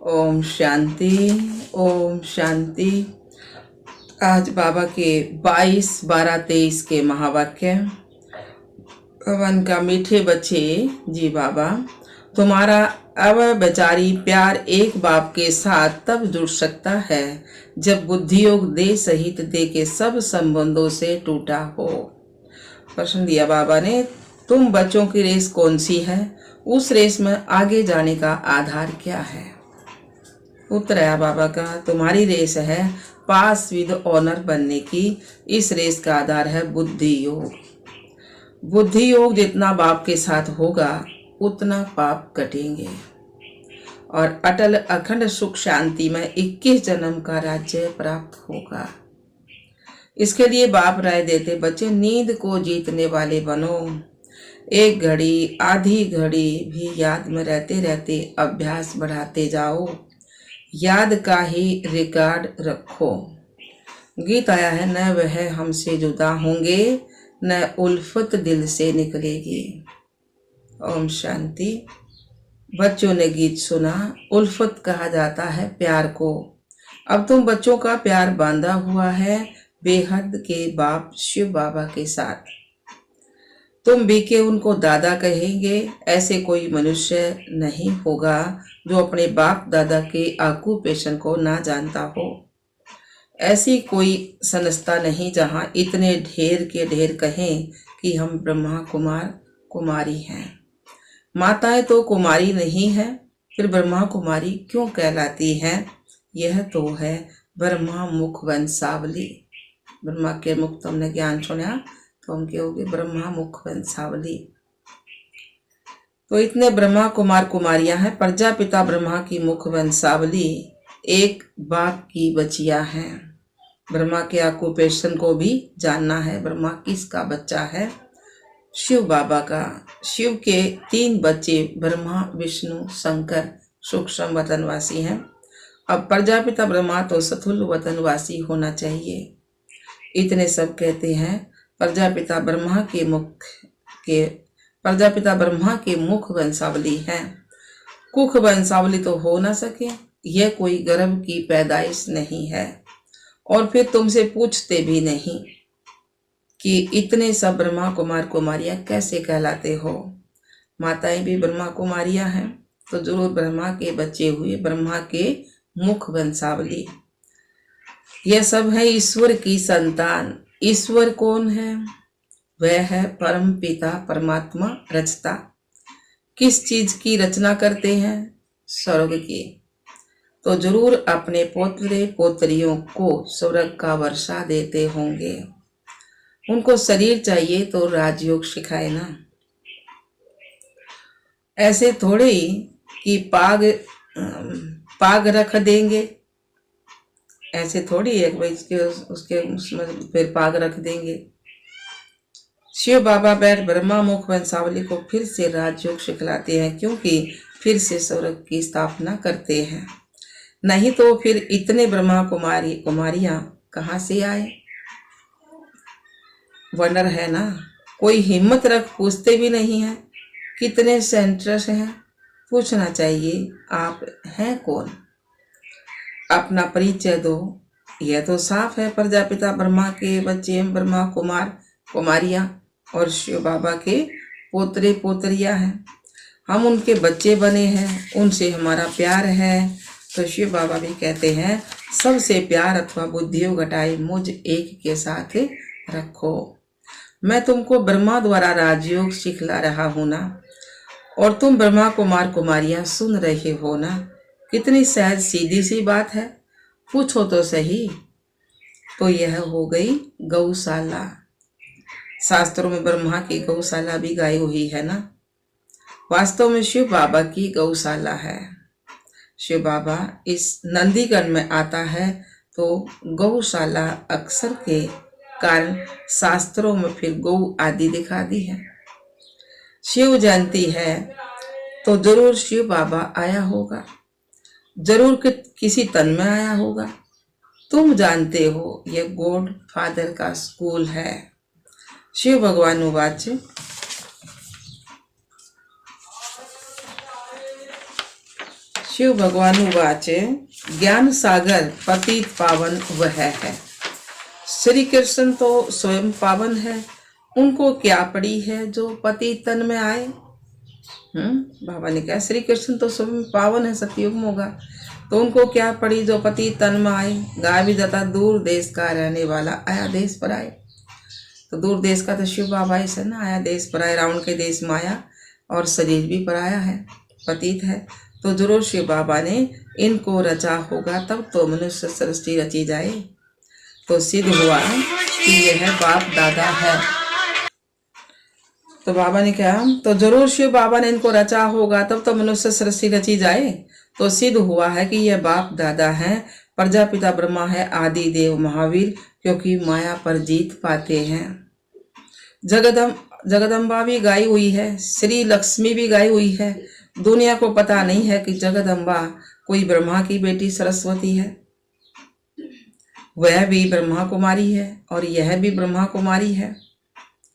ओम शांति। ओम शांति। आज बाबा के 22-12-23 के महावाक्य। भगवान का मीठे बच्चे जी बाबा, तुम्हारा अब बेचारी प्यार एक बाप के साथ तब जुड़ सकता है जब बुद्धि योग दे सहित दे के सब संबंधों से टूटा हो। प्रश्न दिया बाबा ने, तुम बच्चों की रेस कौन सी है? उस रेस में आगे जाने का आधार क्या है? उत्तर आया बाबा का, तुम्हारी रेस है पास विद ऑनर बनने की। इस रेस का आधार है बुद्धि योग। बुद्धि योग जितना बाप के साथ होगा उतना पाप कटेंगे और अटल अखंड सुख शांति में 21 जन्म का राज्य प्राप्त होगा। इसके लिए बाप राय देते, बच्चे नींद को जीतने वाले बनो। एक घड़ी आधी घड़ी भी याद में रहते रहते अभ्यास बढ़ाते जाओ। याद का ही रिकॉर्ड रखो। गीत आया है, न वह हमसे जुदा होंगे न उल्फत दिल से निकलेगी। ओम शांति। बच्चों ने गीत सुना। उल्फत कहा जाता है प्यार को। अब तुम बच्चों का प्यार बांधा हुआ है बेहद के बाप शिव बाबा के साथ। तुम भी के उनको दादा कहेंगे। ऐसे कोई मनुष्य नहीं होगा जो अपने बाप दादा के ऑक्यूपेशन को ना जानता हो। ऐसी कोई संस्था नहीं जहां इतने ढेर के ढेर कहें कि हम ब्रह्मा कुमार कुमारी हैं। माताएं तो कुमारी नहीं है, फिर ब्रह्मा कुमारी क्यों कहलाती हैं? यह तो है ब्रह्मा मुख वंशावली। ब्रह्मा के मुख तुमने ज्ञान सुना तो हम कहोगे ब्रह्मा मुख वंशावली। तो इतने ब्रह्मा कुमार कुमारियां हैं। प्रजापिता ब्रह्मा की मुख वंशावली एक बाप की बचिया हैं। ब्रह्मा के ऑक्यूपेशन को भी जानना है। ब्रह्मा किसका बच्चा है? शिव बाबा का। शिव के 3 बच्चे ब्रह्मा विष्णु शंकर सूक्ष्म वतनवासी हैं। अब प्रजापिता ब्रह्मा तो स्थूल वतनवासी होना चाहिए। इतने सब कहते हैं प्रजापिता ब्रह्मा के मुख वंशावली है। कुख वंशावली तो हो ना सके। यह कोई गर्भ की पैदाइश नहीं है। और फिर तुमसे पूछते भी नहीं कि इतने सब ब्रह्मा कुमार कुमारियां कैसे कहलाते हो। माताएं भी ब्रह्मा कुमारियां हैं तो जरूर ब्रह्मा के बच्चे हुए, ब्रह्मा के मुख वंशावली। यह सब है ईश्वर की संतान। ईश्वर कौन है? वह है परम पिता परमात्मा रचता। किस चीज की रचना करते हैं? स्वर्ग की। तो जरूर अपने पोतरे पोतरियों को स्वर्ग का वर्षा देते होंगे। उनको शरीर चाहिए तो राजयोग सिखाए ना। ऐसे थोड़े ही कि पाग रख देंगे। ऐसे थोड़ी है कि उसके उसमें फिर पाग रख देंगे। शिव बाबा बैठ ब्रह्मा मुख वंशावली को फिर से राजयोग सिखलाते हैं, क्योंकि फिर से स्वर्ग की स्थापना करते हैं। नहीं तो फिर इतने ब्रह्मा कुमारियां कहाँ से आए? वंडर है ना। कोई हिम्मत रख पूछते भी नहीं है कितने सेंटर्स हैं। पूछना चाहिए आप हैं कौन? अपना परिचय दो। यह तो साफ है प्रजापिता ब्रह्मा के बच्चे ब्रह्मा कुमार कुमारियां और शिव बाबा के पोतरे पोतरियां हैं। हम उनके बच्चे बने हैं, उनसे हमारा प्यार है। तो शिव बाबा भी कहते हैं सबसे प्यार अथवा बुद्धियों घटाए मुझ एक के साथ रखो। मैं तुमको ब्रह्मा द्वारा राजयोग सिखला रहा हूं ना, और तुम ब्रह्मा कुमार कुमारियां सुन रहे हो ना। कितनी सहज सीधी सी बात है, पूछो तो सही। तो यह हो गई गौशाला। शास्त्रों में ब्रह्मा की गौशाला भी गाई हुई है ना। वास्तव में शिव बाबा की गौशाला है। शिव बाबा इस नंदीगण में आता है तो गौशाला अक्षर के कारण शास्त्रों में फिर गौ आदि दिखा दी है। शिव जयंती है तो जरूर शिव बाबा आया होगा, जरूर किसी तन में आया होगा। तुम जानते हो यह गॉड फादर का स्कूल है। शिव भगवान उवाच, शिव भगवान वाचे ज्ञान सागर पतित पावन वह है। श्री कृष्ण तो स्वयं पावन है, उनको क्या पड़ी है जो पति तन में आए। बाबा ने कहा श्री कृष्ण तो स्वयं पावन है, सतयुग में होगा, तो उनको क्या पड़ी जो पति तन में आए। गाय भी जाता दूर देश का रहने वाला आया देश पर आए, तो दूर देश का तो शिव बाबा ही से ना, आया देश पर आए, रावण के देश में आया और शरीर भी पराया है, पतित है, तो जरूर शिव बाबा ने इनको रचा होगा, तब तो मनुष्य सृष्टि रची जाए। तो सिद्ध हुआ कि यह बाप दादा है। तो बाबा ने कहा तो जरूर शिव बाबा ने इनको रचा होगा, तब तो मनुष्य सृष्टि रची जाए। तो सिद्ध हुआ है कि यह बाप दादा है, प्रजापिता ब्रह्मा है, आदि देव महावीर, क्योंकि माया पर जीत पाते हैं। जगदम्बा भी गाई हुई है, श्री लक्ष्मी भी गाई हुई है। दुनिया को पता नहीं है कि जगदम्बा कोई ब्रह्मा की बेटी सरस्वती है, वह भी ब्रह्मा कुमारी है और यह भी ब्रह्मा कुमारी है।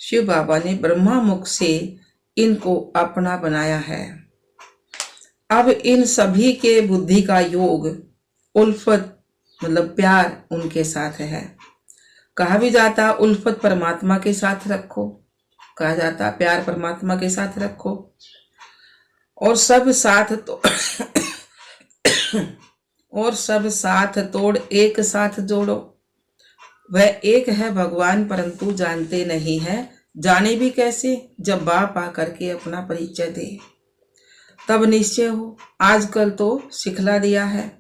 शिव बाबा ने ब्रह्मा मुख से इनको अपना बनाया है। अब इन सभी के बुद्धि का योग उल्फत मतलब प्यार उनके साथ है। कहा भी जाता उल्फत परमात्मा के साथ रखो, कहा जाता प्यार परमात्मा के साथ रखो, और सब साथ तो और सब साथ तोड़ एक साथ जोड़ो। वह एक है भगवान, परंतु जानते नहीं है। जाने भी कैसे, जब बाप आकर के अपना परिचय दे तब निश्चय हो। आजकल तो सिखला दिया है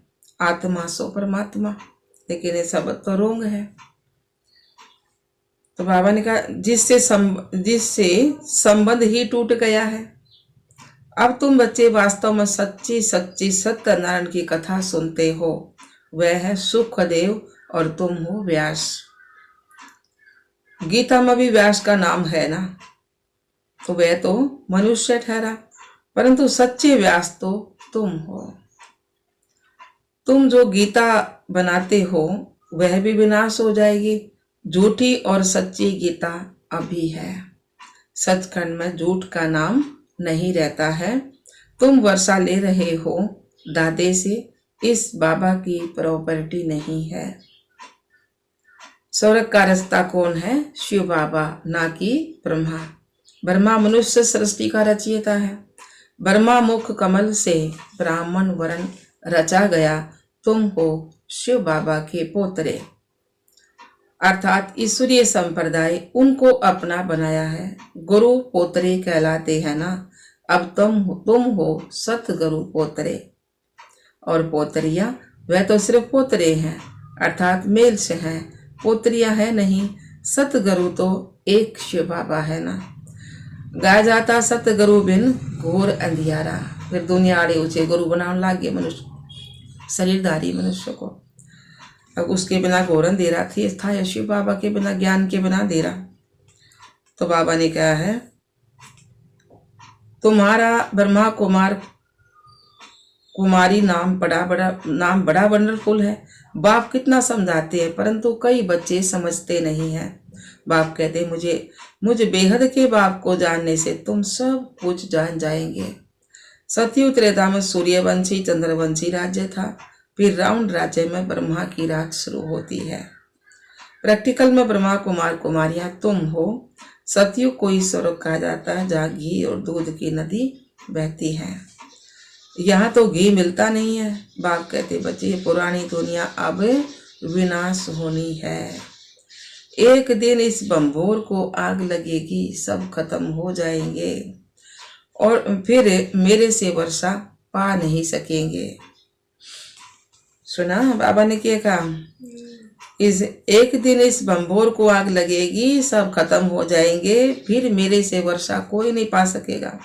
आत्मा सो परमात्मा, लेकिन ये सब तो रोंग है। तो बाबा ने कहा जिससे संबंध ही टूट गया है। अब तुम बच्चे वास्तव में सच्ची सच्ची सत्यनारायण की कथा सुनते हो। वह है सुखदेव और तुम हो व्यास। गीता में भी व्यास का नाम है ना, तो वह तो मनुष्य ठहरा, परंतु सच्चे व्यास तो तुम हो। तुम जो गीता बनाते हो वह भी विनाश हो जाएगी। झूठी और सच्ची गीता अभी है। सचखंड में झूठ का नाम नहीं रहता है। तुम वर्षा ले रहे हो दादे से, इस बाबा की प्रॉपर्टी नहीं है। स्वर्ग का रास्ता कौन है? शिव बाबा, ना कि ब्रह्मा। ब्रह्मा मनुष्य सृष्टि का रचयिता है। ब्रह्मा मुख कमल से ब्राह्मण वर्ण रचा गया। तुम हो शिव बाबा के पोतरे, अर्थात ईश्वरीय संप्रदाय उनको अपना बनाया है। गुरु पोतरे कहलाते हैं ना। अब तुम हो सतगुरु पोतरे, और पोतरिया वह तो सिर्फ पोतरे हैं, अर्थात मेल से हैं, पोतरिया है नहीं। सतगुरु तो एक शिव बाबा है ना। गाया जाता सतगुरु बिन घोर अंधियारा। फिर दुनिया आड़े ऊंचे गुरु बनाने लगे मनुष्य, शरीरधारी मनुष्य को। अब उसके बिना घोर अंधेरा था या शिव बाबा के बिना, ज्ञान के बिना अंधेरा। तो बाबा ने कहा है तुम्हारा ब्रह्मा कुमार कुमारी नाम बड़ा वंडरफुल है। बाप कितना समझाते हैं, परंतु कई बच्चे समझते नहीं हैं। बाप कहते मुझे बेहद के बाप को जानने से तुम सब कुछ जान जाएंगे। सतयुग त्रेता में सूर्यवंशी चंद्रवंशी राज्य था, फिर रावण राज्य में ब्रह्मा की राज शुरू होती है। प्रैक्टिकल में ब्रह्मा कुमार कुमारियां तुम हो। सतयुग को ईश्वर कहा जाता है, जहाँ घी और दूध की नदी बहती है। यहाँ तो घी मिलता नहीं है। बाप कहते बच्चे पुरानी दुनिया अब विनाश होनी है। एक दिन इस बम्भोर को आग लगेगी, सब खत्म हो जाएंगे और फिर मेरे से वर्षा पा नहीं सकेंगे। सुना बाबा ने क्या कहा? एक दिन इस बम्भोर को आग लगेगी, सब खत्म हो जाएंगे, फिर मेरे से वर्षा कोई नहीं पा सकेगा।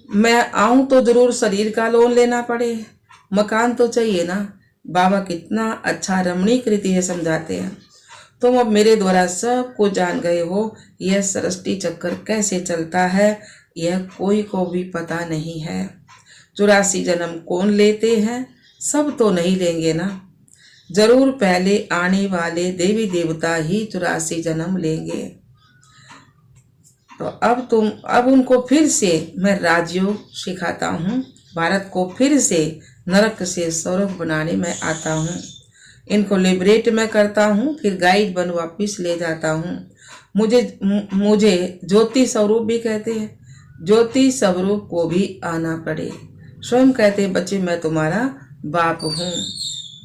मैं आऊं तो जरूर शरीर का लोन लेना पड़े, मकान तो चाहिए ना। बाबा कितना अच्छा रमणीक रीति है समझाते हैं। तुम अब मेरे द्वारा सब को जान गए हो। यह सृष्टि चक्कर कैसे चलता है यह कोई को भी पता नहीं है। 84 जन्म कौन लेते हैं? सब तो नहीं लेंगे ना। जरूर पहले आने वाले देवी देवता ही 84 जन्म लेंगे। तो अब उनको फिर से मैं राजयोग सिखाता हूँ। भारत को फिर से नरक से स्वर्ग बनाने मैं आता हूँ। इनको लिबरेट मैं करता हूँ, फिर गाइड बन वापिस ले जाता हूँ। मुझे ज्योति स्वरूप भी कहते हैं। ज्योति स्वरूप को भी आना पड़े। स्वयं कहते हैं बच्चे मैं तुम्हारा बाप हूँ।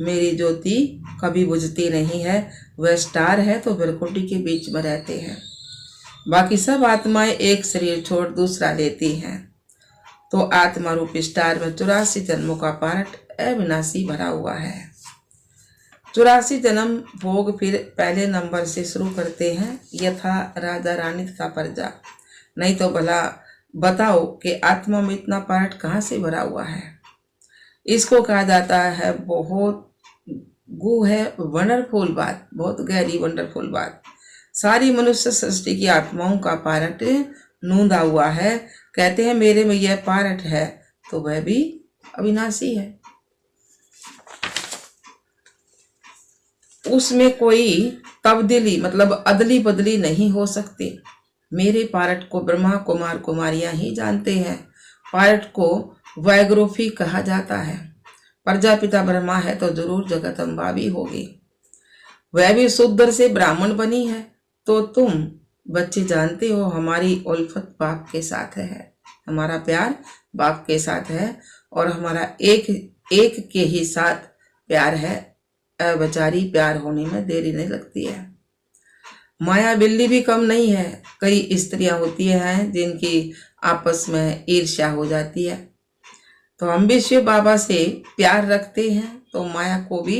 मेरी ज्योति कभी बुझती नहीं है। वह स्टार है तो बिरकुटी के बीच में रहते हैं। बाकी सब आत्माएं एक शरीर छोड़ दूसरा लेती हैं। तो आत्मा रूपी स्टार में 84 जन्मों का पार्ट अविनाशी भरा हुआ है। 84 जन्म भोग फिर पहले नंबर से शुरू करते हैं, यथा राजा रानी का प्रजा। नहीं तो भला बताओ कि आत्मा में इतना पार्ट कहाँ से भरा हुआ है। इसको कहा जाता है बहुत गु है वंडरफुल बात, बहुत गहरी वंडरफुल बात। सारी मनुष्य सृष्टि की आत्माओं का पार्ट नूंदा हुआ है। कहते हैं मेरे में यह पार्ट है तो वह भी अविनाशी है। उसमें कोई तब्दीली मतलब अदली बदली नहीं हो सकती। मेरे पार्ट को ब्रह्मा कुमार कुमारियां ही जानते हैं। पार्ट को वायग्रोफी कहा जाता है। प्रजापिता ब्रह्मा है तो जरूर जगत अम्बा भी होगी। वह भी शूद्र से ब्राह्मण बनी है। तो तुम बच्चे जानते हो हमारी उल्फत बाप के साथ है, हमारा प्यार बाप के साथ है और हमारा एक एक के ही साथ प्यार है। बेचारी प्यार होने में देरी नहीं लगती है। माया बिल्ली भी कम नहीं है। कई स्त्रियां होती हैं जिनकी आपस में ईर्ष्या हो जाती है। तो हम भी शिव बाबा से प्यार रखते हैं तो माया को भी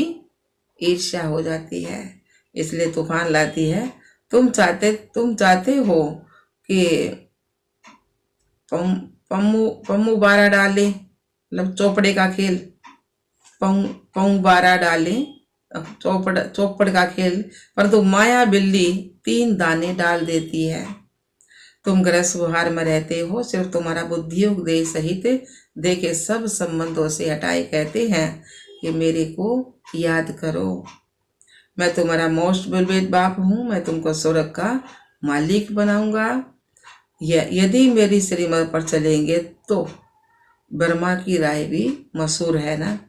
ईर्ष्या हो जाती है, इसलिए तूफान लाती है। तुम चाहते हो कि पम्मू बारा डाले, मतलब चौपड़े का खेल, पऊ बारा डाले, चौपड़ का खेल, परंतु माया बिल्ली 3 दाने डाल देती है। तुम ग्रस विहार में रहते हो, सिर्फ तुम्हारा बुद्धियोग देह सहित देखे सब संबंधों से हटाए कहते हैं कि मेरे को याद करो। मैं तुम्हारा मोस्ट बेलवेट बाप हूँ। मैं तुमको स्वर्ग का मालिक बनाऊंगा। यदि मेरी श्रीमत पर चलेंगे तो ब्रह्मा की राय भी मशहूर है ना।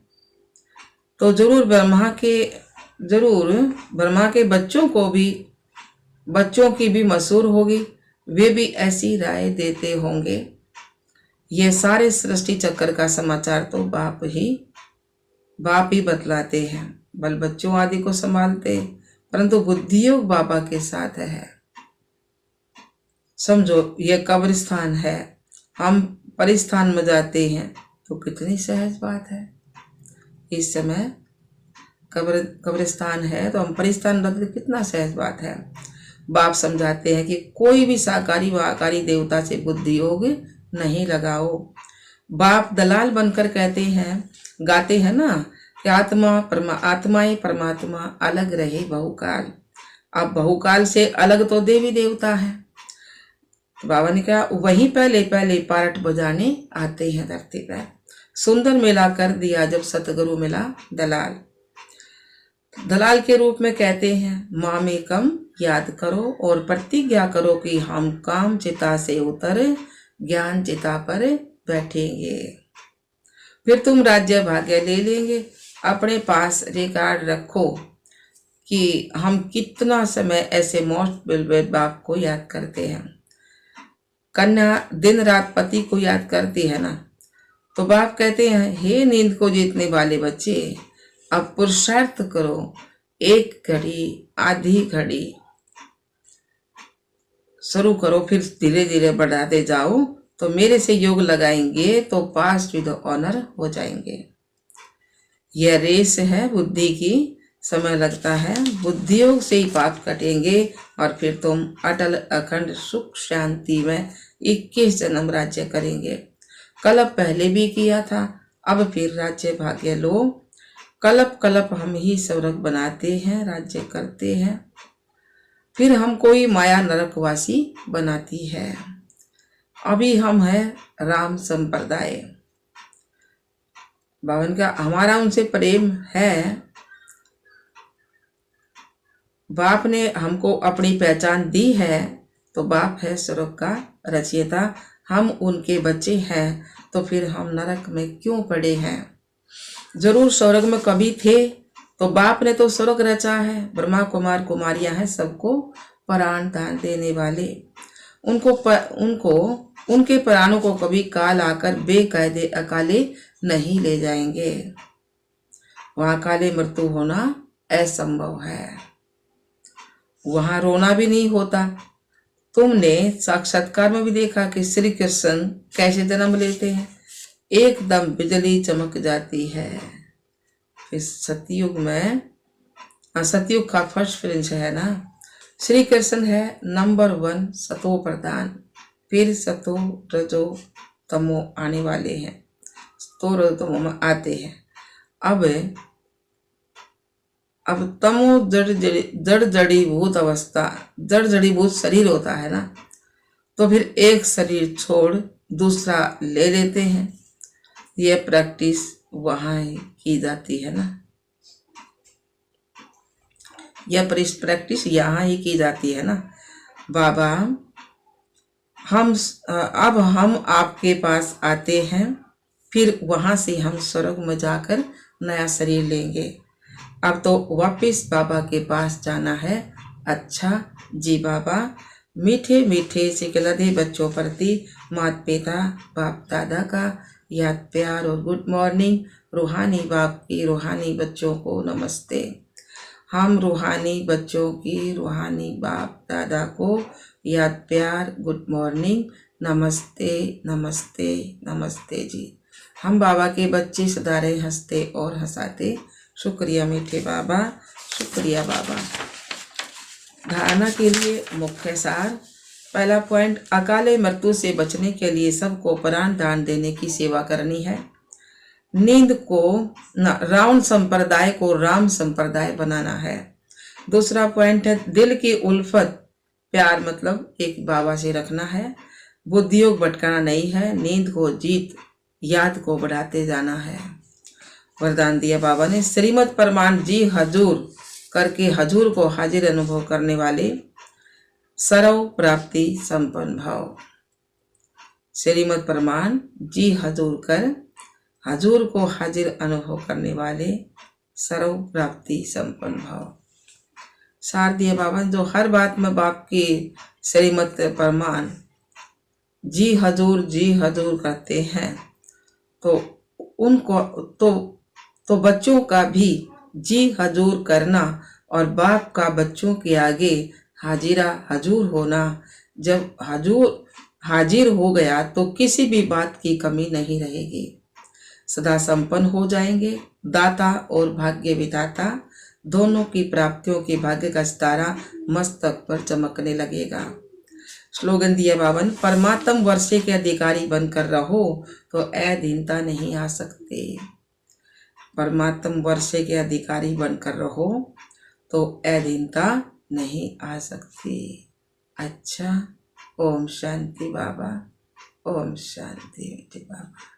तो जरूर ब्रह्मा के बच्चों की भी मशहूर होगी। वे भी ऐसी राय देते होंगे। ये सारे सृष्टि चक्र का समाचार तो बाप ही बतलाते हैं। बल बच्चों आदि को संभालते, परंतु बुद्धियोग बाबा के साथ है। समझो ये कब्रिस्तान है, हम परिस्थान में जाते हैं तो कितनी सहज बात है। इस समय कब्रिस्तान है तो हम परिस्थान रखते, कितना सहज बात है। बाप समझाते हैं कि कोई भी साकारी व आकारी देवता से बुद्धि योग नहीं लगाओ। बाप दलाल बनकर गाते हैं ना कि आत्माएं परमात्मा अलग रहे बहुकाल। अब बहुकाल से अलग तो देवी देवता है। तो बाबा ने कहा वही पहले पार्ट बजाने आते हैं धरती पर। सुंदर मेला कर दिया जब सतगुरु मिला दलाल के रूप में कहते हैं माँ में कम याद करो और प्रतिज्ञा करो कि हम काम चिता से उतर ज्ञान चिता पर बैठेंगे। फिर तुम राज्य भाग्य ले लेंगे। अपने पास रिकॉर्ड रखो कि हम कितना समय ऐसे मोस्ट बेलवेट बाप को याद करते हैं। कन्या दिन रात पति को याद करती है ना। तो बाप कहते हैं हे नींद को जीतने वाले बच्चे, अब पुरुषार्थ करो। 1 घड़ी आधी घड़ी शुरू करो, फिर धीरे धीरे बढ़ाते जाओ। तो मेरे से योग लगाएंगे तो पास विद ऑनर हो जाएंगे। यह रेस है बुद्धि की, समय लगता है। बुद्धि योग से ही पाप कटेंगे और फिर तुम अटल अखंड सुख शांति में 21 जन्म राज्य करेंगे। कल्प पहले भी किया था, अब फिर राज्य भाग्य लो। कल्प हम ही स्वर्ग बनाते हैं, राज्य करते हैं, फिर हम कोई माया नरकवासी बनाती है। अभी हम है राम संप्रदाय। बावन का हमारा उनसे प्रेम है। बाप ने हमको अपनी पहचान दी है तो बाप है स्वर्ग का रचयिता। हम उनके बच्चे हैं तो फिर हम नरक में क्यों पड़े हैं। जरूर स्वर्ग में कभी थे, तो बाप ने तो स्वर्ग रचा है। ब्रह्मा कुमार कुमारियां हैं, सबको प्राण दान देने वाले। उनको उनके प्राणों को कभी काल आकर बेकायदे अकाले नहीं ले जाएंगे। वहां काले मृत्यु होना असंभव है, वहां रोना भी नहीं होता। तुमने साक्षात्कार में भी देखा कि श्री कृष्ण कैसे जन्म लेते हैं, एकदम बिजली चमक जाती है। फिर सतयुग में, सतयुग का फर्स्ट प्रिंस है ना, श्री कृष्ण है नंबर 1 सतो प्रधान। फिर सतो रजो तमो आने वाले हैं, तो रजो तमो में आते हैं। अब तमो जड़ जड़ीभूत अवस्था, जड़ जड़ीभूत शरीर होता है ना, तो फिर एक शरीर छोड़ दूसरा ले लेते हैं। ये प्रैक्टिस वहां ही की जाती है ना, यह प्रैक्टिस यहाँ ही की जाती है ना। बाबा अब हम आपके पास आते हैं, फिर वहां से हम स्वर्ग में जाकर नया शरीर लेंगे। अब तो वापस बाबा के पास जाना है। अच्छा जी बाबा, मीठे मीठे सिकलदे बच्चों प्रति माता पिता बाप दादा का याद प्यार और गुड मॉर्निंग। रूहानी बाप की रूहानी बच्चों को नमस्ते। हम रूहानी बच्चों की रूहानी बाप दादा को याद प्यार गुड मॉर्निंग, नमस्ते नमस्ते नमस्ते जी। हम बाबा के बच्चे सदा रहे हंसते और हंसाते। शुक्रिया मीठे बाबा, शुक्रिया बाबा। धारणा के लिए मुख्य सार। पहला पॉइंट, अकाले मृत्यु से बचने के लिए सबको प्राण दान देने की सेवा करनी है। नींद को रावण संप्रदाय को राम संप्रदाय बनाना है। दूसरा पॉइंट है, दिल की उल्फत प्यार मतलब एक बाबा से रखना है। बुद्धियोग भटकाना नहीं है, नींद को जीत याद को बढ़ाते जाना है। वरदान दिया बाबा ने, श्रीमद परमान जी हजूर करके हजूर को हाजिर अनुभव करने वाले सर्व प्राप्ति संपन्न भाव। श्रीमद परमान जी हजूर कर हजूर को हाजिर अनुभव करने वाले सर्व प्राप्ति संपन्न भाव। सार दिए बाबा, जो हर बात में बाप की श्रीमत परमान जी हजूर करते हैं, तो उनको तो बच्चों का भी जी हजूर करना और बाप का बच्चों के आगे हाजिरा हजूर होना। जब हाजिर हो गया तो किसी भी बात की कमी नहीं रहेगी, सदा संपन्न हो जाएंगे। दाता और भाग्य विधाता दोनों की प्राप्तियों की भाग्य का सितारा मस्तक पर चमकने लगेगा। स्लोगन दिया बावन, परमात्म वर्षे के अधिकारी बनकर रहो तो अधीनता नहीं आ सकते। परमात्म वर्षे के अधिकारी बनकर रहो तो अधीनता नहीं आ सकती। अच्छा, ओम शांति बाबा, ओम शांति बाबा।